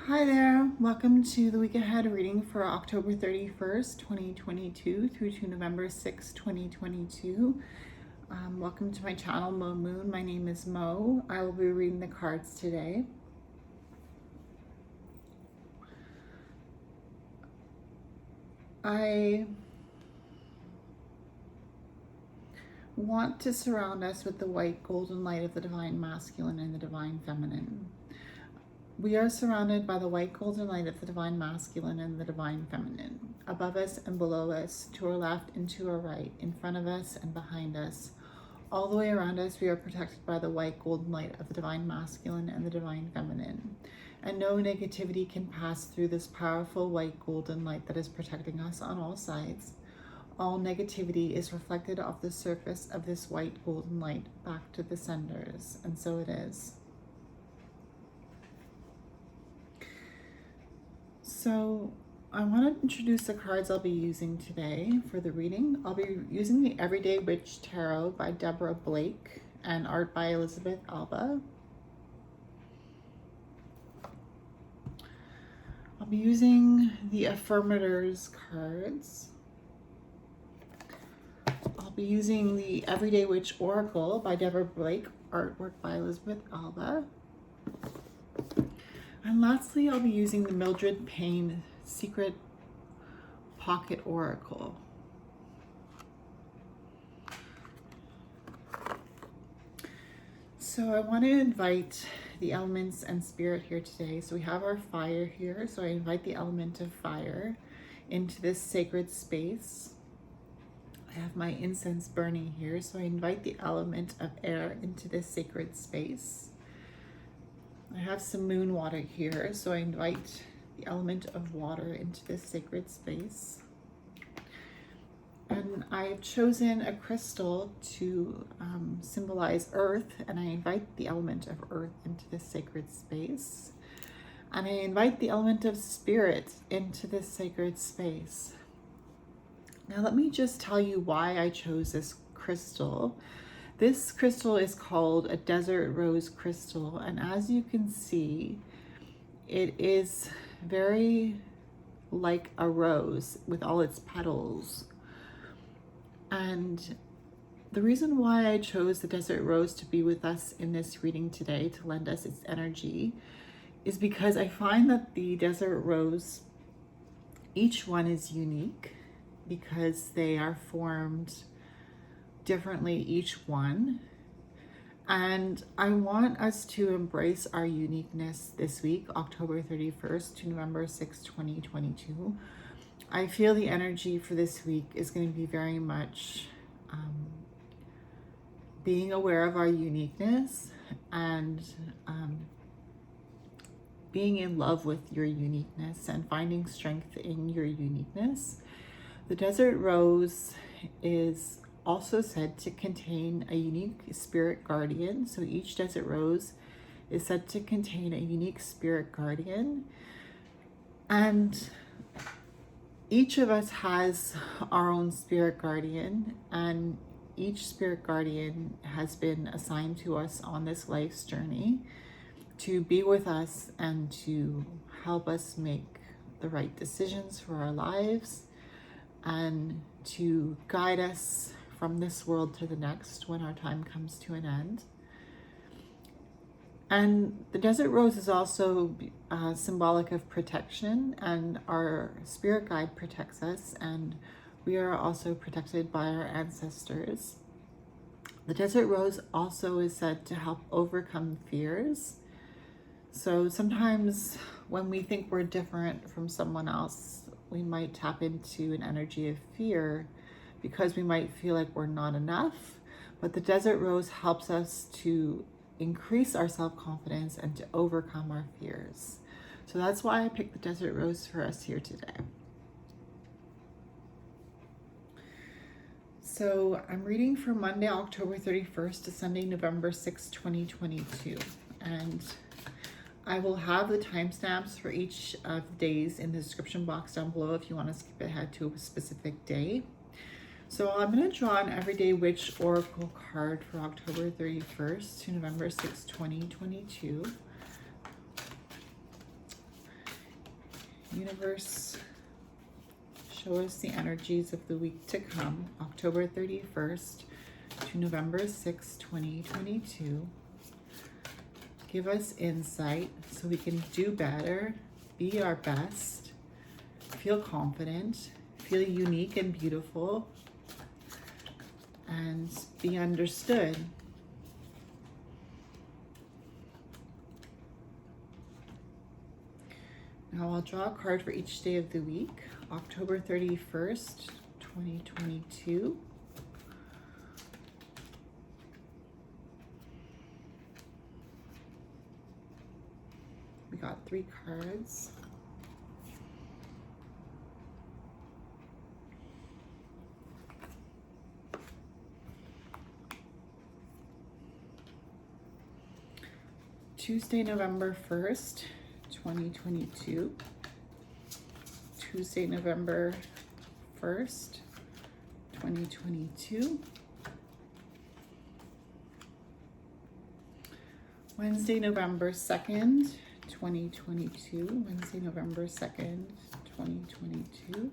Hi there, welcome to the week ahead reading for October 31st, 2022 through to November 6th, 2022. Welcome to my channel, Mo Moon. My name is Mo. I will be reading the cards today. I want to surround us with the white golden light of the divine masculine and the divine feminine. We are surrounded by the white golden light of the divine masculine and the divine feminine, above us and below us, to our left and to our right, in front of us and behind us. All the way around us, we are protected by the white golden light of the divine masculine and the divine feminine. And no negativity can pass through this powerful white golden light that is protecting us on all sides. All negativity is reflected off the surface of this white golden light back to the senders, and so it is. So I want to introduce the cards I'll be using today for the reading. I'll be using the Everyday Witch Tarot by Deborah Blake and art by Elizabeth Alba. I'll be using the Affirmators cards. I'll be using the Everyday Witch Oracle by Deborah Blake, artwork by Elizabeth Alba. And lastly, I'll be using the Mildred Payne Secret Pocket Oracle. So I want to invite the elements and spirit here today. So we have our fire here. So I invite the element of fire into this sacred space. I have my incense burning here. So I invite the element of air into this sacred space. I have some moon water here, so I invite the element of water into this sacred space. And I've chosen a crystal to symbolize earth, and I invite the element of earth into this sacred space. And I invite the element of spirit into this sacred space. Now let me just tell you why I chose this crystal. This crystal is called a desert rose crystal, and as you can see, it is very like a rose with all its petals. And the reason why I chose the desert rose to be with us in this reading today, to lend us its energy, is because I find that the desert rose, each one is unique because they are formed differently, each one. And I want us to embrace our uniqueness this week, October 31st to November 6th, 2022. I feel the energy for this week is going to be very much being aware of our uniqueness and being in love with your uniqueness and finding strength in your uniqueness. The desert rose is also said to contain a unique spirit guardian. So each desert rose is said to contain a unique spirit guardian. And each of us has our own spirit guardian, and each spirit guardian has been assigned to us on this life's journey to be with us and to help us make the right decisions for our lives and to guide us from this world to the next when our time comes to an end. And the desert rose is also symbolic of protection, and our spirit guide protects us, and we are also protected by our ancestors. The desert rose also is said to help overcome fears. So sometimes when we think we're different from someone else, we might tap into an energy of fear because we might feel like we're not enough. But the desert rose helps us to increase our self-confidence and to overcome our fears. So that's why I picked the desert rose for us here today. So I'm reading for Monday, October 31st to Sunday, November 6th, 2022. And I will have the timestamps for each of the days in the description box down below if you want to skip ahead to a specific day. So I'm going to draw an Everyday Witch Oracle card for October 31st to November 6th, 2022. Universe, show us the energies of the week to come, October 31st to November 6th, 2022. Give us insight so we can do better, be our best, feel confident, feel unique and beautiful, and be understood. Now I'll draw a card for each day of the week. October 31st, 2022. We got 3 cards. Tuesday, November 1st, 2022. Tuesday, November 1st, 2022. Wednesday, November 2nd, 2022. Wednesday, November 2nd, 2022.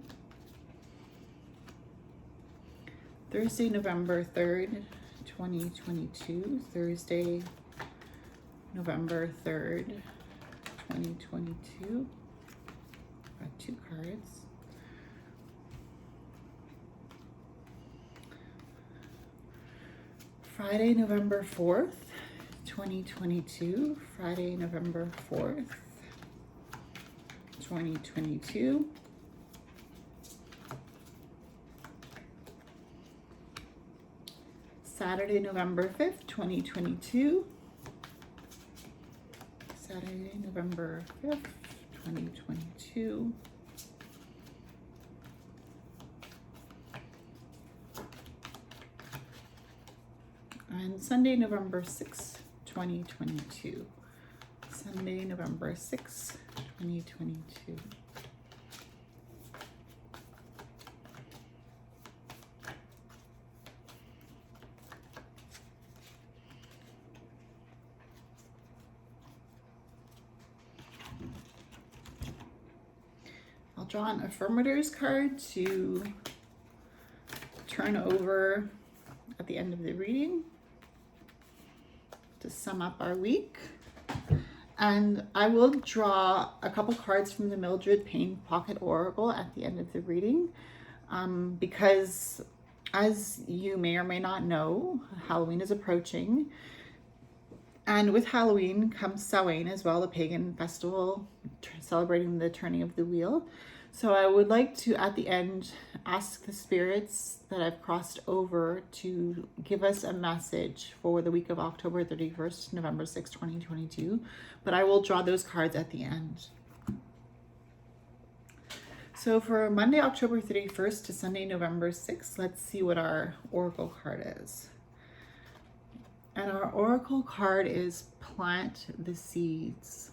Thursday, November 3rd, 2022. Thursday, November 3rd, 2022. Got 2 cards. Friday, November 4th, 2022. Friday, November 4th, 2022. Saturday, November 5th, 2022. Saturday, November 5th, 2022. And Sunday, November 6th, 2022. Sunday, November 6th, 2022. I'll draw an affirmators card to turn over at the end of the reading to sum up our week. And I will draw a couple cards from the Mildred Payne Pocket Oracle at the end of the reading, because as you may or may not know, Halloween is approaching. And with Halloween comes Samhain as well, the pagan festival celebrating the turning of the wheel. So I would like to, at the end, ask the spirits that I've crossed over to give us a message for the week of October 31st, November 6th, 2022. But I will draw those cards at the end. So for Monday, October 31st to Sunday, November 6th, let's see what our oracle card is. And our oracle card is plant the seeds.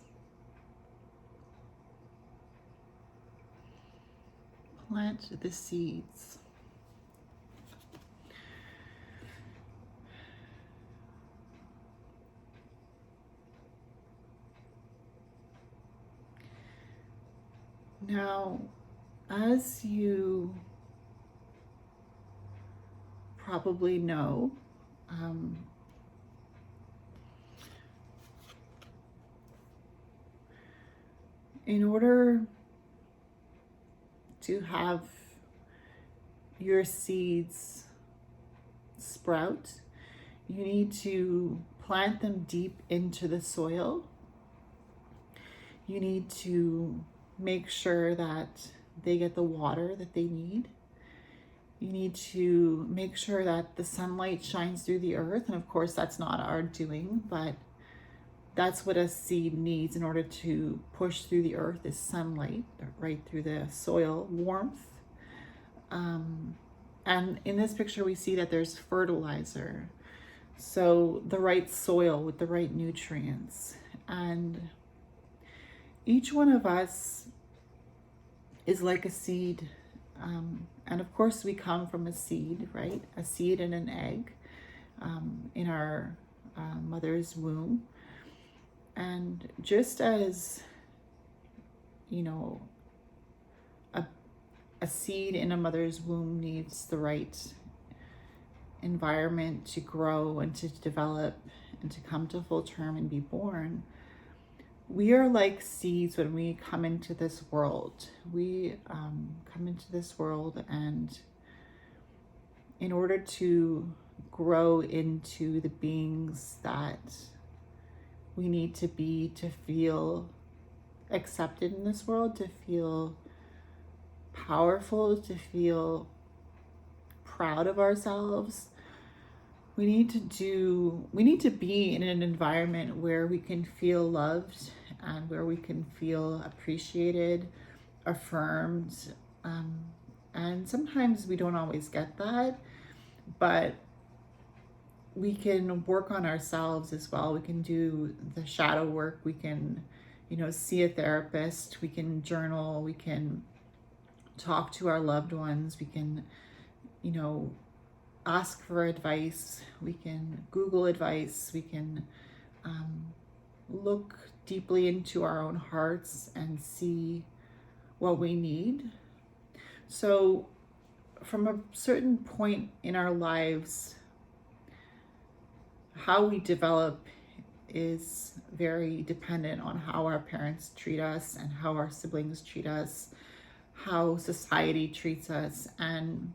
Plant the seeds. Now, as you probably know, in order to have your seeds sprout, you need to plant them deep into the soil. You need to make sure that they get the water that they need. You need to make sure that the sunlight shines through the earth. And of course, that's not our doing, but that's what a seed needs in order to push through the earth, is sunlight, right through the soil, warmth. And in this picture, we see that there's fertilizer. So the right soil with the right nutrients. And each one of us is like a seed. And of course, we come from a seed, right? A seed and an egg in our mother's womb. And just as, you know, a seed in a mother's womb needs the right environment to grow and to develop and to come to full term and be born. We are like seeds when we come into this world. We come into this world, and in order to grow into the beings that we need to be, to feel accepted in this world, to feel powerful, to feel proud of ourselves, we need to be in an environment where we can feel loved and where we can feel appreciated, affirmed. And sometimes we don't always get that, but we can work on ourselves as well. We can do the shadow work. We can, see a therapist. We can journal. We can talk to our loved ones. We can, ask for advice. We can Google advice. We can look deeply into our own hearts and see what we need. So from a certain point in our lives, how we develop is very dependent on how our parents treat us and how our siblings treat us, how society treats us. And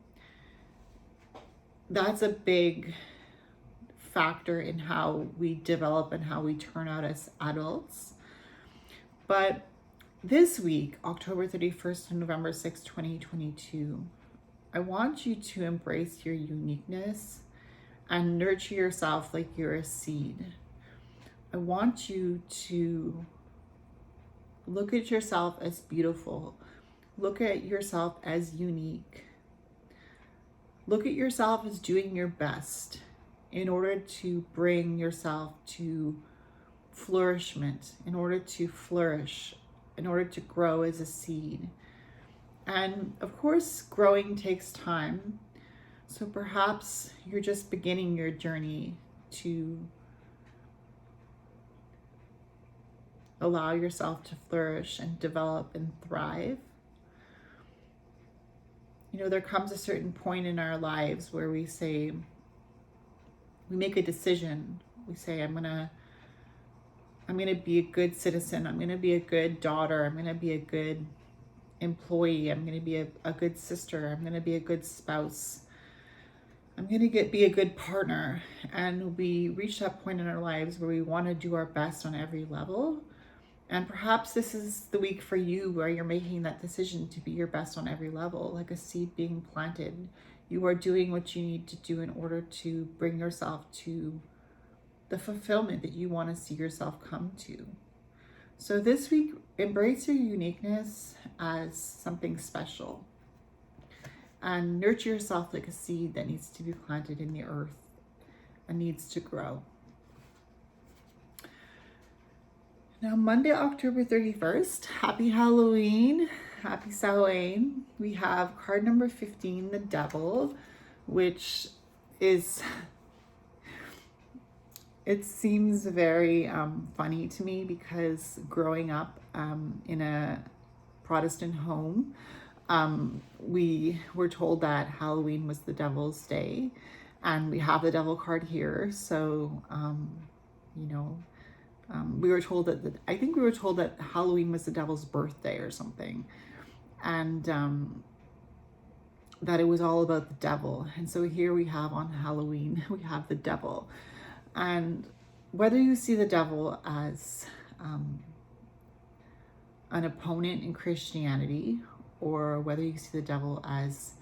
that's a big factor in how we develop and how we turn out as adults. But this week, October 31st to November 6th, 2022, I want you to embrace your uniqueness and nurture yourself like you're a seed. I want you to look at yourself as beautiful. Look at yourself as unique. Look at yourself as doing your best in order to bring yourself to flourishment, in order to flourish, in order to grow as a seed. And of course, growing takes time. So perhaps you're just beginning your journey to allow yourself to flourish and develop and thrive. There comes a certain point in our lives where we make a decision. We say, I'm gonna be a good citizen. I'm gonna be a good daughter. I'm gonna be a good employee. I'm gonna be a good sister. I'm gonna be a good spouse. I'm gonna be a good partner. And we reach that point in our lives where we want to do our best on every level. And perhaps this is the week for you where you're making that decision to be your best on every level, like a seed being planted. You are doing what you need to do in order to bring yourself to the fulfillment that you want to see yourself come to. So this week, embrace your uniqueness as something special and nurture yourself like a seed that needs to be planted in the earth and needs to grow. Now, Monday, October 31st, happy Halloween, happy Samhain. We have card number 15, the Devil, which is, it seems very funny to me because growing up in a Protestant home, we were told that Halloween was the Devil's Day, and we have the Devil card here. So, we were told that Halloween was the devil's birthday or something, and that it was all about the devil. And so here we have on Halloween, we have the devil. And whether you see the devil as an opponent in Christianity, or whether you see the devil as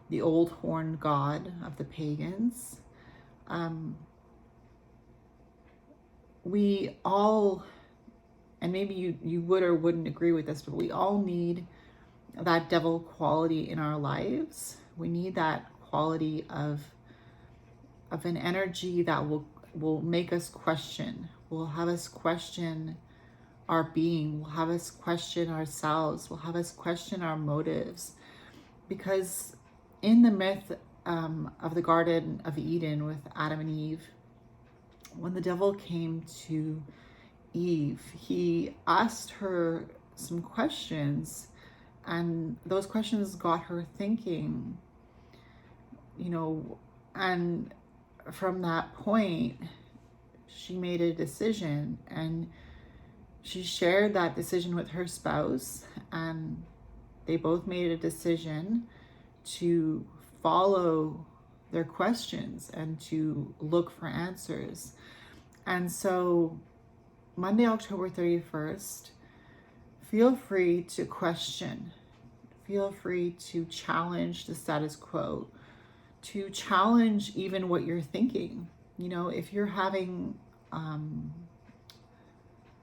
the old horned god of the pagans, we all, and maybe you would or wouldn't agree with this, but we all need that devil quality in our lives. We need that quality of an energy that will make us question, will have us question our being, will have us question ourselves, will have us question our motives. Because in the myth of the Garden of Eden with Adam and Eve, when the devil came to Eve, he asked her some questions And those questions got her thinking, and from that point, she made a decision, and she shared that decision with her spouse, and they both made a decision to follow their questions and to look for answers. And so Monday, October 31st, feel free to question, feel free to challenge the status quo, to challenge even what you're thinking. If you're having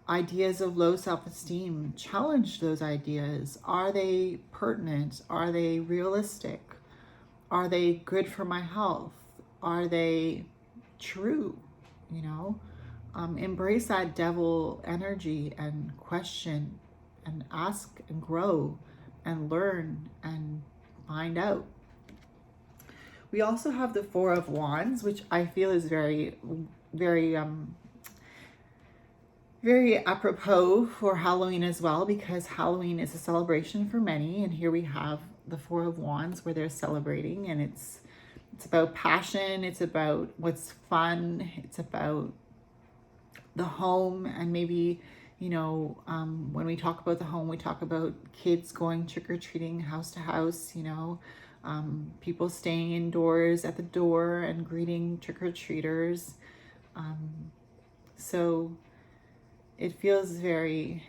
ideas of low self-esteem, challenge those ideas. Are they pertinent? Are they realistic? Are they good for my health? Are they true? Embrace that devil energy and question and ask and grow and learn and find out. We also have the Four of Wands, which I feel is very, very, very apropos for Halloween as well, because Halloween is a celebration for many. And here we have the Four of Wands where they're celebrating, and it's about passion. It's about what's fun. It's about the home. And maybe, when we talk about the home, we talk about kids going trick-or-treating house to house, people staying indoors at the door and greeting trick-or-treaters. So it feels very,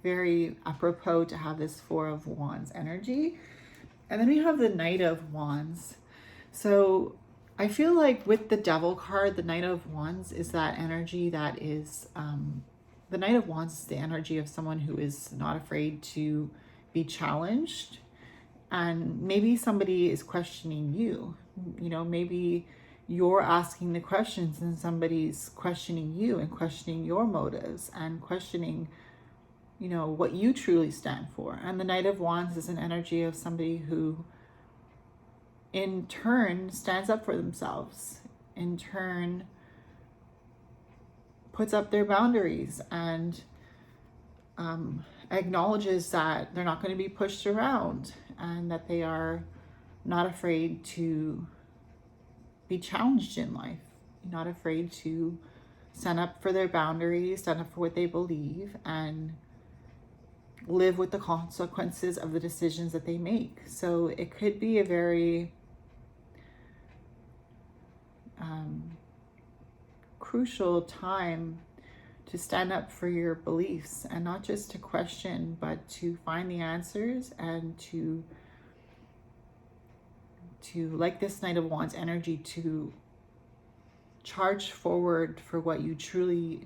very apropos to have this Four of Wands energy. And then we have the Knight of Wands. So I feel like with the Devil card, the Knight of Wands is that energy that is, the Knight of Wands is the energy of someone who is not afraid to be challenged. And maybe somebody is questioning you, maybe you're asking the questions and somebody's questioning you and questioning your motives and questioning, what you truly stand for. And the Knight of Wands is an energy of somebody who in turn stands up for themselves, in turn puts up their boundaries and acknowledges that they're not going to be pushed around and that they are not afraid to be challenged in life, not afraid to stand up for their boundaries, stand up for what they believe, and live with the consequences of the decisions that they make. So it could be a very crucial time to stand up for your beliefs, and not just to question, but to find the answers and to like this Knight of Wands energy, to charge forward for what you truly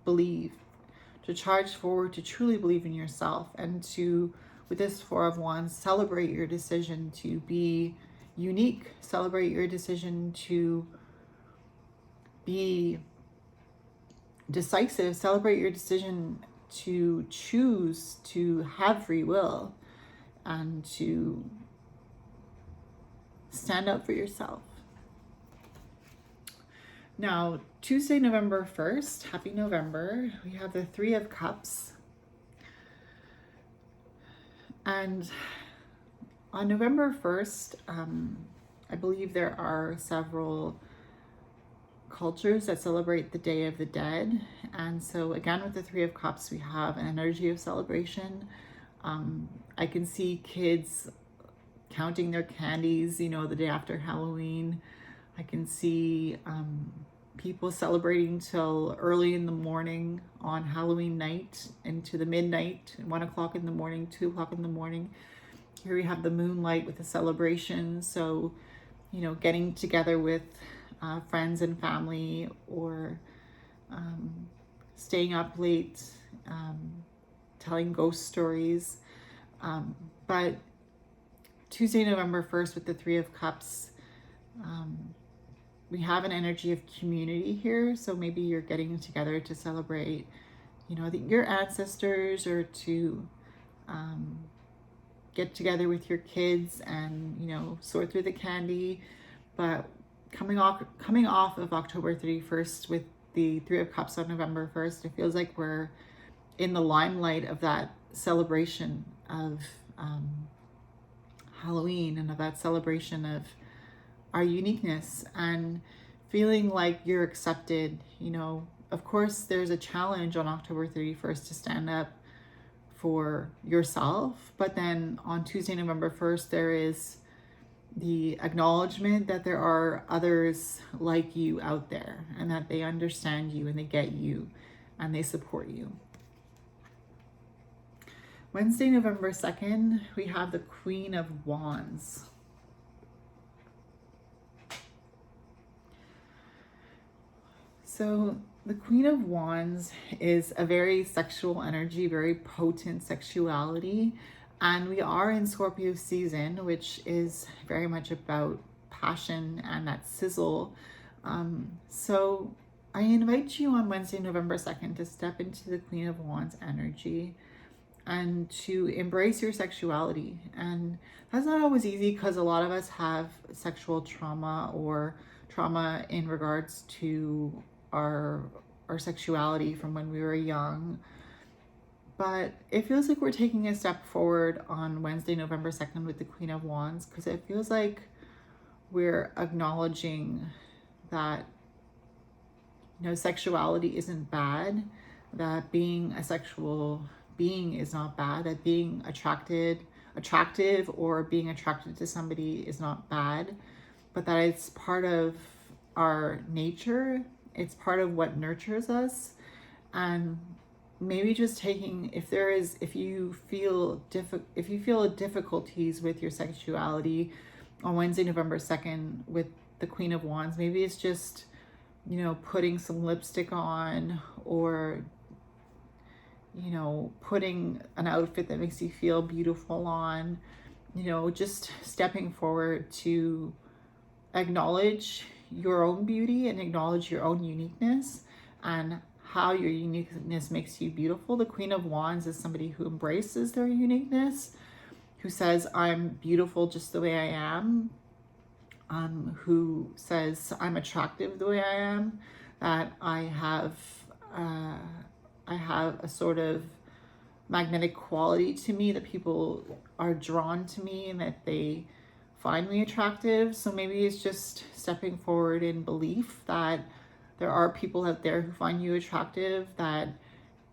believe, to charge forward, to truly believe in yourself, and to, with this Four of Wands, celebrate your decision to be unique, celebrate your decision to be decisive, celebrate your decision to choose to have free will and to stand up for yourself. Now, Tuesday, November 1st, happy November, we have the Three of Cups. And on November 1st, I believe there are several cultures that celebrate the Day of the Dead. And so again, with the Three of Cups, we have an energy of celebration. I can see kids counting their candies, the day after Halloween. I can see people celebrating till early in the morning on Halloween night into the midnight, 1 o'clock in the morning, 2 o'clock in the morning. Here we have the moonlight with the celebration. So, getting together with friends and family, or staying up late, telling ghost stories. But Tuesday, November 1st, with the Three of Cups, we have an energy of community here. So maybe you're getting together to celebrate, your ancestors, or to get together with your kids and, sort through the candy. But coming off of October 31st with the Three of Cups on November 1st, it feels like we're in the limelight of that celebration of Halloween and of that celebration of our uniqueness and feeling like you're accepted. You know, of course, there's a challenge on October 31st to stand up for yourself, but then on Tuesday, November 1st, there is the acknowledgement that there are others like you out there and that they understand you and they get you and they support you. Wednesday, November 2nd, we have the Queen of Wands. So the Queen of Wands is a very sexual energy, very potent sexuality. And we are in Scorpio season, which is very much about passion and that sizzle. So I invite you on Wednesday, November 2nd to step into the Queen of Wands energy and to embrace your sexuality. And that's not always easy because a lot of us have sexual trauma or trauma in regards to our sexuality from when we were young. But it feels like we're taking a step forward on Wednesday, November 2nd with the Queen of Wands, because it feels like we're acknowledging that, you know, sexuality isn't bad, that being a sexual being is not bad, that being attractive or being attracted to somebody is not bad, but that it's part of our nature. It's part of what nurtures us. And maybe just taking, if you feel difficulties with your sexuality on Wednesday, November 2nd with the Queen of Wands, maybe it's just, you know, putting some lipstick on, or, you know, putting an outfit that makes you feel beautiful on, you know, just stepping forward to acknowledge your own beauty and acknowledge your own uniqueness and how your uniqueness makes you beautiful. The Queen of Wands is somebody who embraces their uniqueness, who says, I'm beautiful just the way I am, who says, I'm attractive the way I am, that I have a sort of magnetic quality to me, that people are drawn to me and that they find me attractive. So maybe it's just stepping forward in belief that there are people out there who find you attractive, that,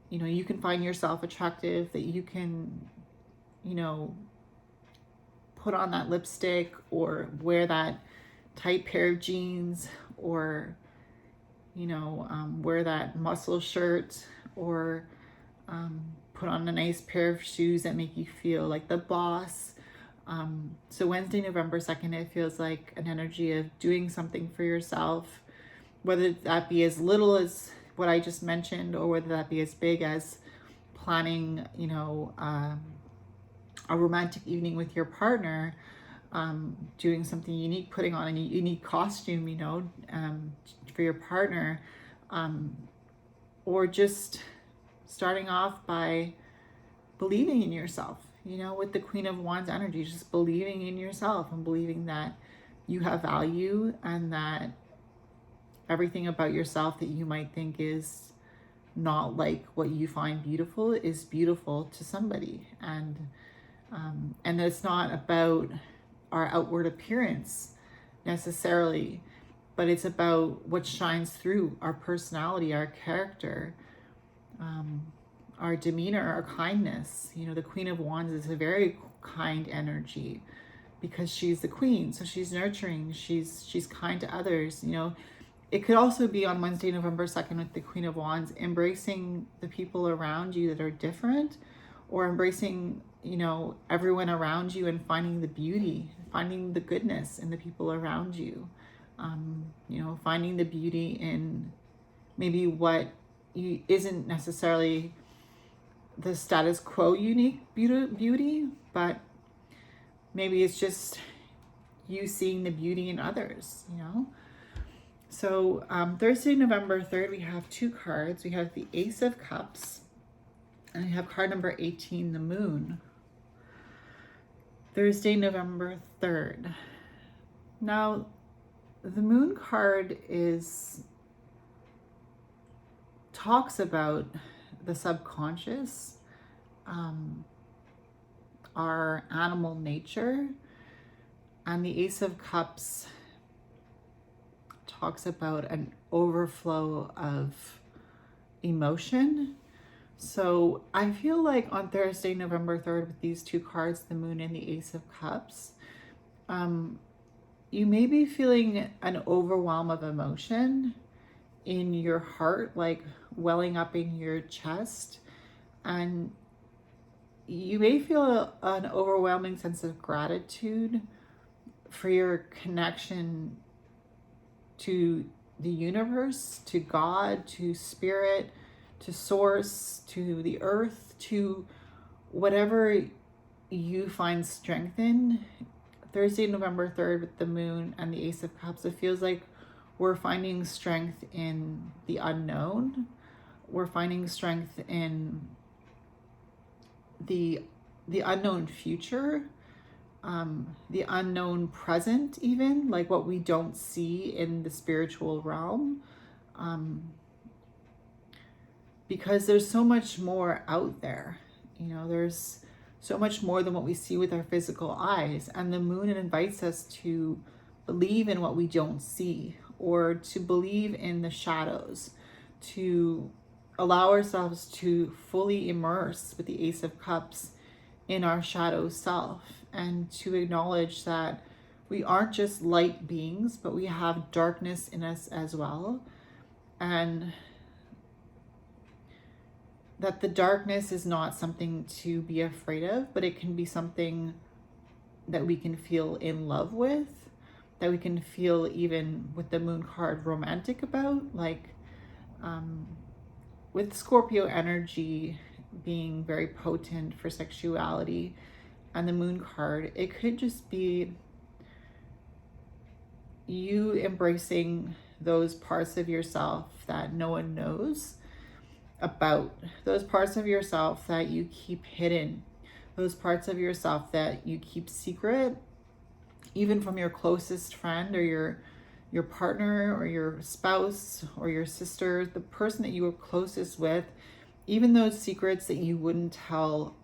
you know, you can find yourself attractive, that you can, you know, put on that lipstick or wear that tight pair of jeans, or, you know, wear that muscle shirt, or put on a nice pair of shoes that make you feel like the boss. So Wednesday, November 2nd, it feels like an energy of doing something for yourself, whether that be as little as what I just mentioned, or whether that be as big as planning, you know, a romantic evening with your partner, doing something unique, putting on a unique costume, you know, for your partner, or just starting off by believing in yourself, you know, with the Queen of Wands energy, just believing in yourself and believing that you have value and that everything about yourself that you might think is not like what you find beautiful is beautiful to somebody. And it's not about our outward appearance necessarily, but it's about what shines through our personality, our character, our demeanor, our kindness. You know, the Queen of Wands is a very kind energy because she's the queen, so she's nurturing, she's kind to others. You know, it could also be on Wednesday, November 2nd with the Queen of Wands, embracing the people around you that are different, or embracing, you know, everyone around you and finding the beauty, finding the goodness in the people around you. You know, finding the beauty in maybe what isn't necessarily the status quo unique beauty, but maybe it's just you seeing the beauty in others, you know? So Thursday, November 3rd, we have two cards. We have the Ace of Cups, and we have card number 18, the Moon. Thursday, November 3rd. Now, the Moon card talks about the subconscious. our animal nature. And the Ace of Cups talks about an overflow of emotion. So I feel like on Thursday, November 3rd, with these two cards, the Moon and the Ace of Cups, you may be feeling an overwhelm of emotion in your heart, like welling up in your chest. And you may feel an overwhelming sense of gratitude for your connection to the universe, to God, to spirit, to source, to the earth, to whatever you find strength in. Thursday, November 3rd, with the Moon and the Ace of Cups, it feels like we're finding strength in the unknown. We're finding strength in the unknown future, the unknown present, even like what we don't see in the spiritual realm, because there's so much more out there. You know, there's so much more than what we see with our physical eyes, and the Moon invites us to believe in what we don't see, or to believe in the shadows, to allow ourselves to fully immerse with the Ace of Cups in our shadow self, and to acknowledge that we aren't just light beings, but we have darkness in us as well. And that the darkness is not something to be afraid of, but it can be something that we can feel in love with, that we can feel, even with the Moon card, romantic about. Like with Scorpio energy being very potent for sexuality, and the Moon card, it could just be you embracing those parts of yourself that no one knows about, those parts of yourself that you keep hidden, those parts of yourself that you keep secret, even from your closest friend or your partner or your spouse or your sister, the person that you were closest with, even those secrets that you wouldn't tell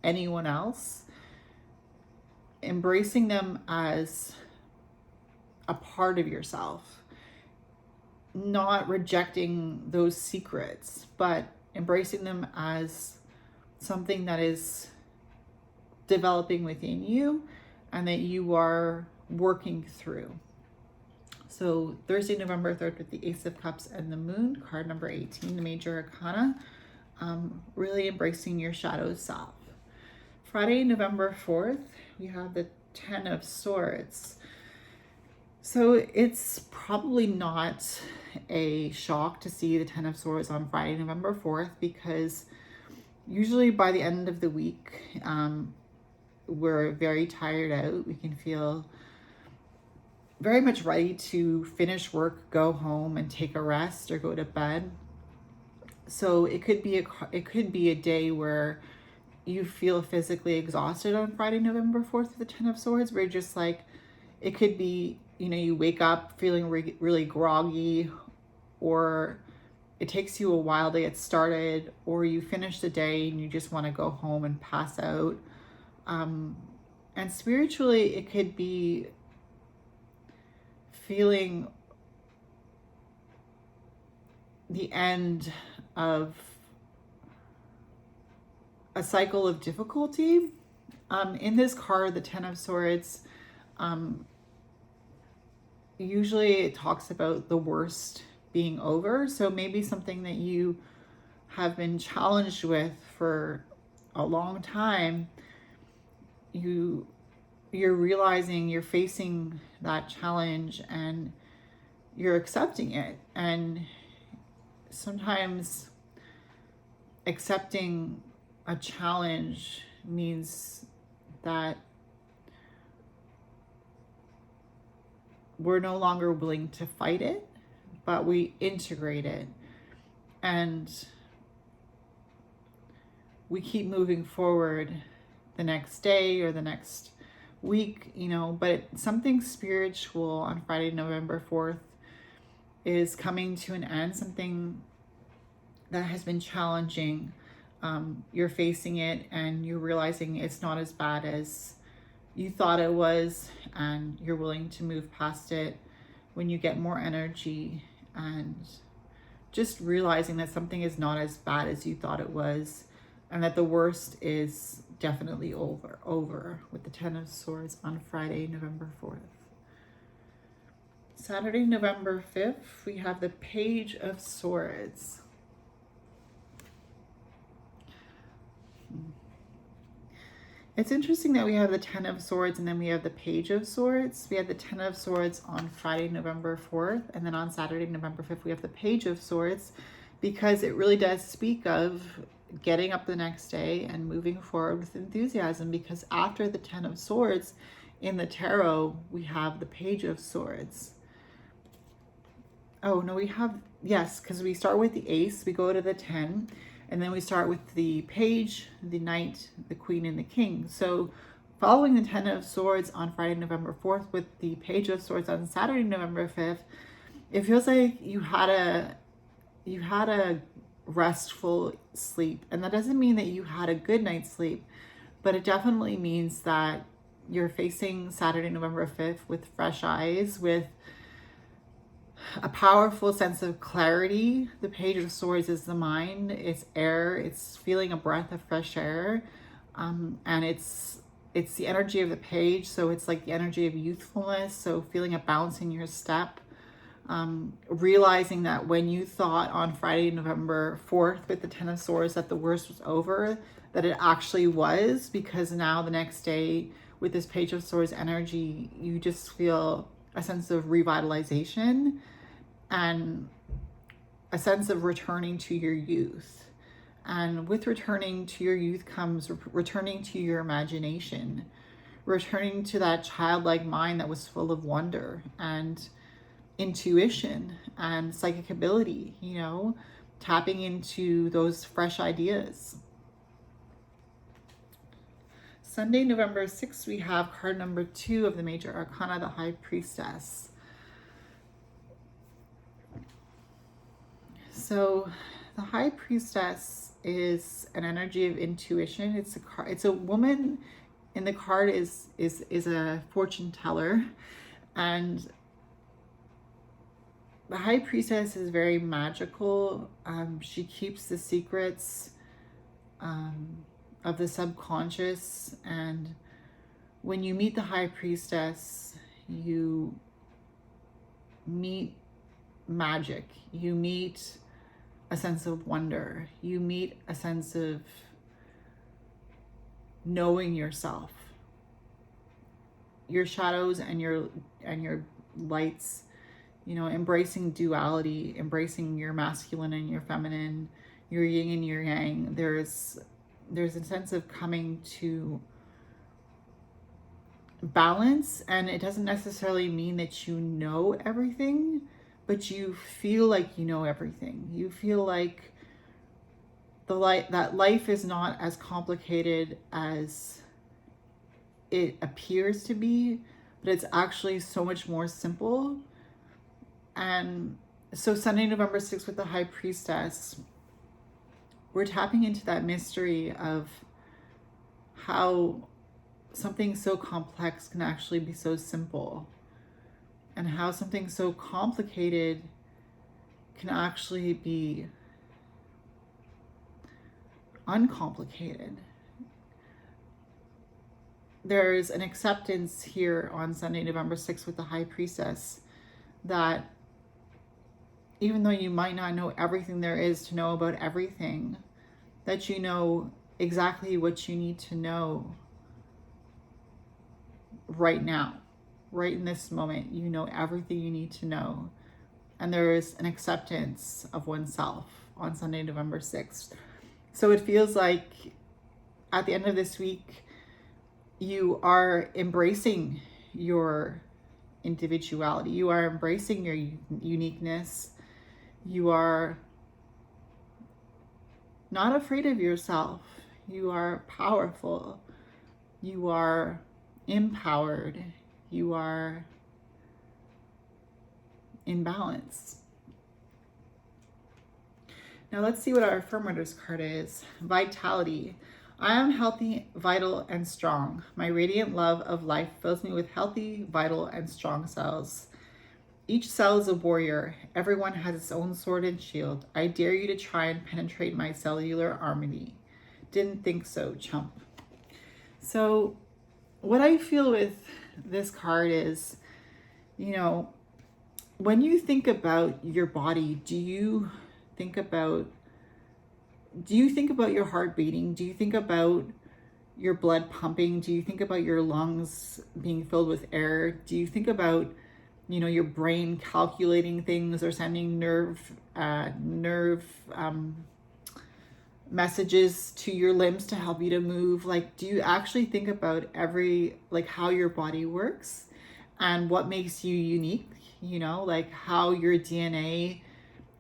anyone else, embracing them as a part of yourself, not rejecting those secrets, but embracing them as something that is developing within you and that you are working through. So Thursday, November 3rd, with the Ace of Cups and the Moon, card number 18, the Major Arcana, really embracing your shadow self. Friday, November 4th, we have the Ten of Swords. So it's probably not a shock to see the Ten of Swords on Friday, November 4th, because usually by the end of the week, we're very tired out. We can feel very much ready to finish work, go home and take a rest or go to bed. So it could be a day where you feel physically exhausted on Friday, November 4th with the Ten of Swords, where you're just like, it could be, you know, you wake up feeling really groggy, or it takes you a while to get started, or you finish the day and you just want to go home and pass out. And spiritually, it could be feeling the end of a cycle of difficulty. In this card, the Ten of Swords, usually it talks about the worst being over. So maybe something that you have been challenged with for a long time, you're realizing you're facing that challenge and you're accepting it. And sometimes accepting a challenge means that we're no longer willing to fight it, but we integrate it and we keep moving forward the next day or the next week, you know. But something spiritual on Friday, November 4th is coming to an end, something that has been challenging. you're facing it and you're realizing it's not as bad as you thought it was, and you're willing to move past it when you get more energy, and just realizing that something is not as bad as you thought it was, and that the worst is definitely over with the Ten of Swords on Friday, November 4th. Saturday, November 5th, we have the Page of Swords. It's interesting that we have the Ten of Swords and then we have the Page of Swords. We have the Ten of Swords on Friday, November 4th, and then on Saturday, November 5th, we have the Page of Swords, because it really does speak of getting up the next day and moving forward with enthusiasm, because after the Ten of Swords in the tarot, we have the Page of Swords. Oh, no, we have, yes, because we start with the Ace, we go to the 10, and then we start with the Page, the Knight, the Queen, and the King. So following the Ten of Swords on Friday, November 4th, with the Page of Swords on Saturday, November 5th, it feels like you had a restful sleep. And that doesn't mean that you had a good night's sleep, but it definitely means that you're facing Saturday, November 5th with fresh eyes, with a powerful sense of clarity. The Page of Swords is the mind, it's air, it's feeling a breath of fresh air, and it's the energy of the page, so it's like the energy of youthfulness, so feeling a bounce in your step, realizing that when you thought on Friday, November 4th with the Ten of Swords that the worst was over, that it actually was, because now the next day with this Page of Swords energy, you just feel a sense of revitalization and a sense of returning to your youth. And with returning to your youth comes returning to your imagination, returning to that childlike mind that was full of wonder and intuition and psychic ability, tapping into those fresh ideas. Sunday, November 6th, we have card number 2 of the Major Arcana, the High Priestess. So the High Priestess is an energy of intuition. It's a woman, and the card is a fortune teller, and the High Priestess is very magical. She keeps the secrets of the subconscious, and when you meet the High Priestess, you meet magic, you meet a sense of wonder, you meet a sense of knowing yourself, your shadows and your lights, embracing duality, embracing your masculine and your feminine, your yin and your yang. There's a sense of coming to balance, and it doesn't necessarily mean that you know everything, but you feel like you know everything. You feel like that life is not as complicated as it appears to be, but it's actually so much more simple. And so Sunday, November 6th with the High Priestess, we're tapping into that mystery of how something so complex can actually be so simple, and how something so complicated can actually be uncomplicated. There's an acceptance here on Sunday, November 6th with the High Priestess, that even though you might not know everything there is to know about everything, that you know exactly what you need to know right now, right in this moment. You know everything you need to know. And there is an acceptance of oneself on Sunday, November 6th. So it feels like at the end of this week, you are embracing your individuality. You are embracing your uniqueness. You are not afraid of yourself. You are powerful. You are empowered. You are in balance. Now let's see what our affirmators card is. Vitality. I am healthy, vital, and strong. My radiant love of life fills me with healthy, vital, and strong cells. Each cell is a warrior. Everyone has its own sword and shield. I dare you to try and penetrate my cellular harmony. Didn't think so, chump. So what I feel with this card is, you know, when you think about your body, do you think about your heart beating? Do you think about your blood pumping? Do you think about your lungs being filled with air? Do you think about, you know, your brain calculating things or sending nerve messages to your limbs to help you to move? Like, do you actually think about how your body works and what makes you unique? You know, like how your DNA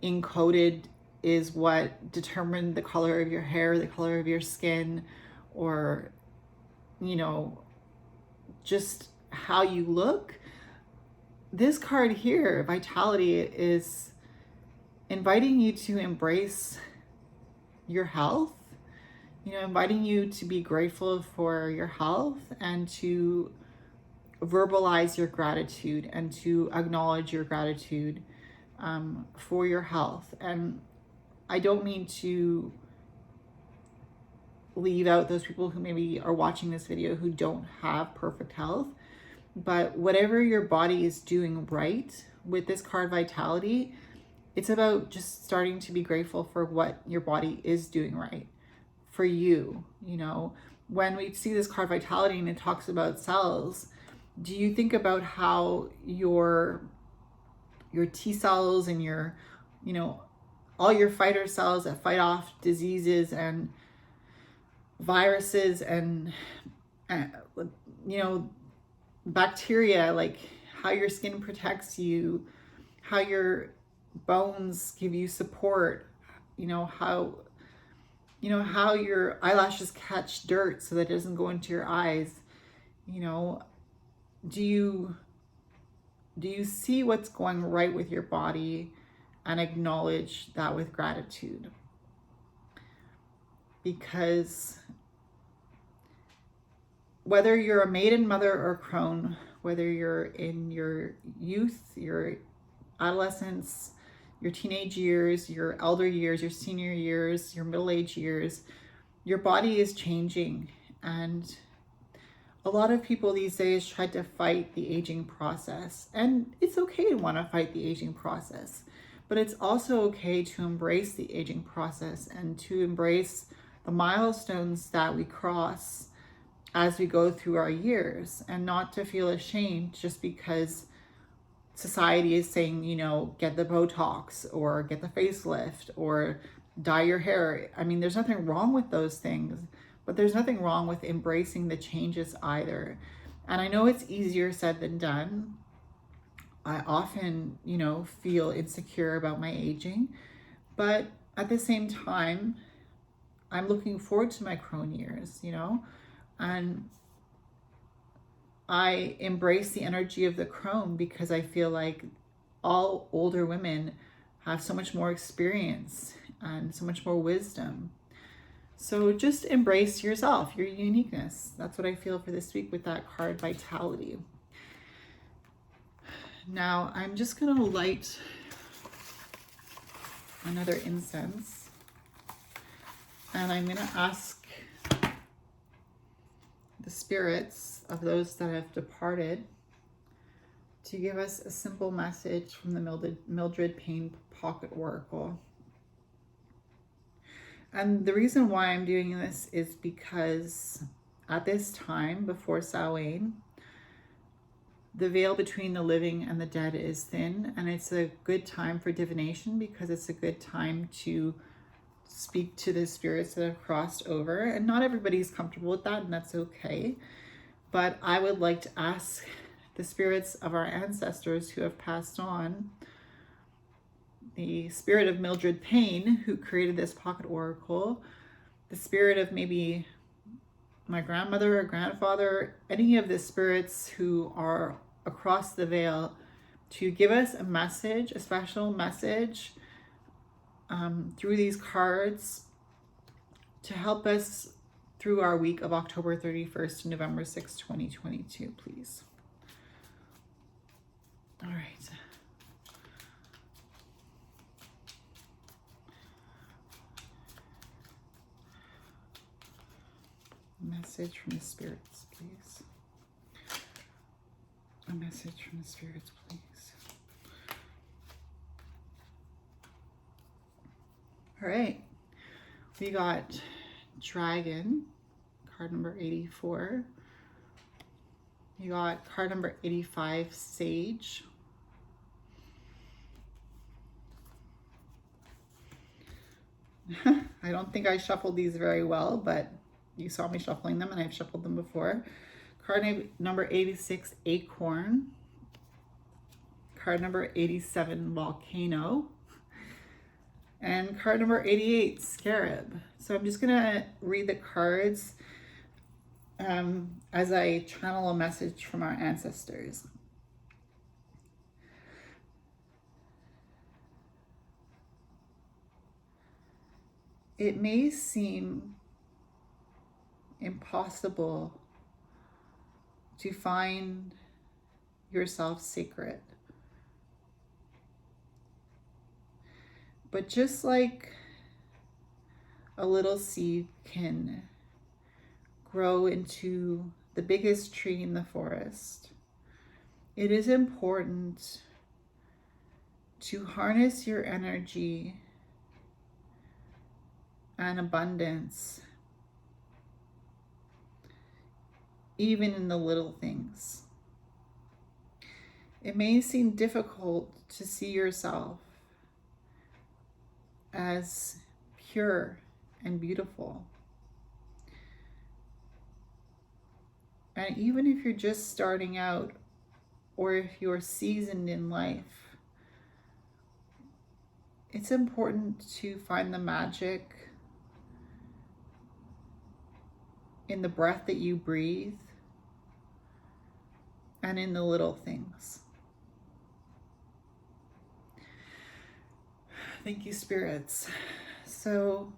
encoded is what determined the color of your hair, the color of your skin, or, you know, just how you look. This card here, Vitality, is inviting you to embrace your health, you know, inviting you to be grateful for your health and to verbalize your gratitude and to acknowledge your gratitude for your health. And I don't mean to leave out those people who maybe are watching this video who don't have perfect health, but whatever your body is doing right with this card Vitality, it's about just starting to be grateful for what your body is doing right for you. You know, when we see this card Vitality and it talks about cells, do you think about how your T cells and your, you know, all your fighter cells that fight off diseases and viruses and you know, bacteria, like how your skin protects you, how your bones give you support, you know, how your eyelashes catch dirt so that it doesn't go into your eyes. You know, do you see what's going right with your body and acknowledge that with gratitude? Because whether you're a maiden, mother, or crone, whether you're in your youth, your adolescence, your teenage years, your elder years, your senior years, your middle-aged years, your body is changing. And a lot of people these days try to fight the aging process. And it's okay to want to fight the aging process, but it's also okay to embrace the aging process and to embrace the milestones that we cross as we go through our years, and not to feel ashamed just because society is saying, you know, get the Botox or get the facelift or dye your hair. I mean, there's nothing wrong with those things, but there's nothing wrong with embracing the changes either. And I know it's easier said than done. I often, you know, feel insecure about my aging, but at the same time, I'm looking forward to my crone years, you know, and I embrace the energy of the crone because I feel like all older women have so much more experience and so much more wisdom. So just embrace yourself, your uniqueness. That's what I feel for this week with that card, Vitality. Now I'm just going to light another incense, and I'm going to ask the spirits of those that have departed to give us a simple message from the Mildred Payne Pocket Oracle. And the reason why I'm doing this is because at this time before Samhain, the veil between the living and the dead is thin, and it's a good time for divination because it's a good time to speak to the spirits that have crossed over. And not everybody's comfortable with that, and that's okay. But I would like to ask the spirits of our ancestors who have passed on, the spirit of Mildred Payne, who created this pocket oracle, the spirit of maybe my grandmother or grandfather, any of the spirits who are across the veil, to give us a message, a special message through these cards to help us through our week of October 31st to November 6th, 2022, please. All right. Message from the spirits, please. A message from the spirits, please. All right. We got Dragon, card number 84. You got card number 85, Sage. I don't think I shuffled these very well, but you saw me shuffling them and I've shuffled them before. Card number 86, Acorn. Card number 87, Volcano. And card number 88, Scarab. So I'm just gonna read the cards as I channel a message from our ancestors. It may seem impossible to find yourself sacred. But just like a little seed can grow into the biggest tree in the forest, it is important to harness your energy and abundance, even in the little things. It may seem difficult to see yourself as pure and beautiful. And even if you're just starting out, or if you're seasoned in life, it's important to find the magic in the breath that you breathe and in the little things. Thank you, spirits. So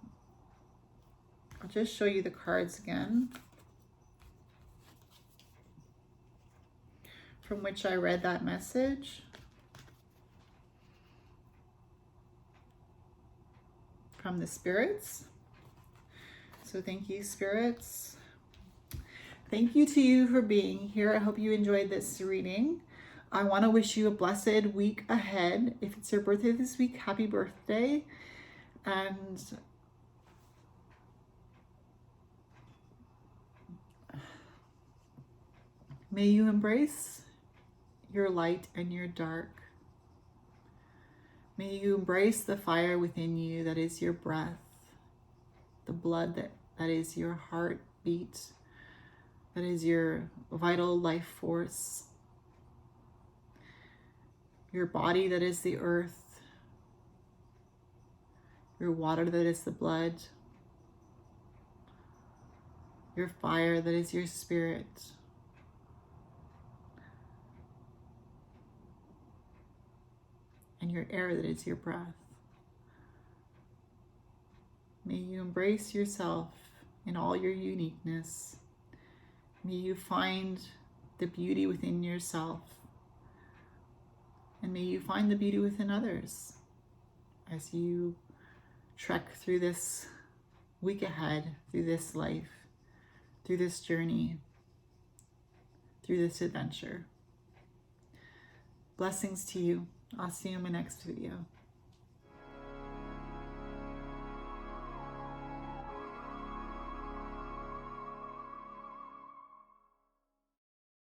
I'll just show you the cards again from which I read that message. From the spirits. So thank you, spirits. Thank you to you for being here. I hope you enjoyed this reading. I want to wish you a blessed week ahead. If it's your birthday this week, happy birthday. And may you embrace your light and your dark. May you embrace the fire within you that is your breath, the blood that is your heartbeat, that is your vital life force, your body that is the earth, your water that is the blood, your fire that is your spirit, and your air that is your breath. May you embrace yourself in all your uniqueness. May you find the beauty within yourself. And may you find the beauty within others as you trek through this week ahead, through this life, through this journey, through this adventure. Blessings to you. I'll see you in my next video.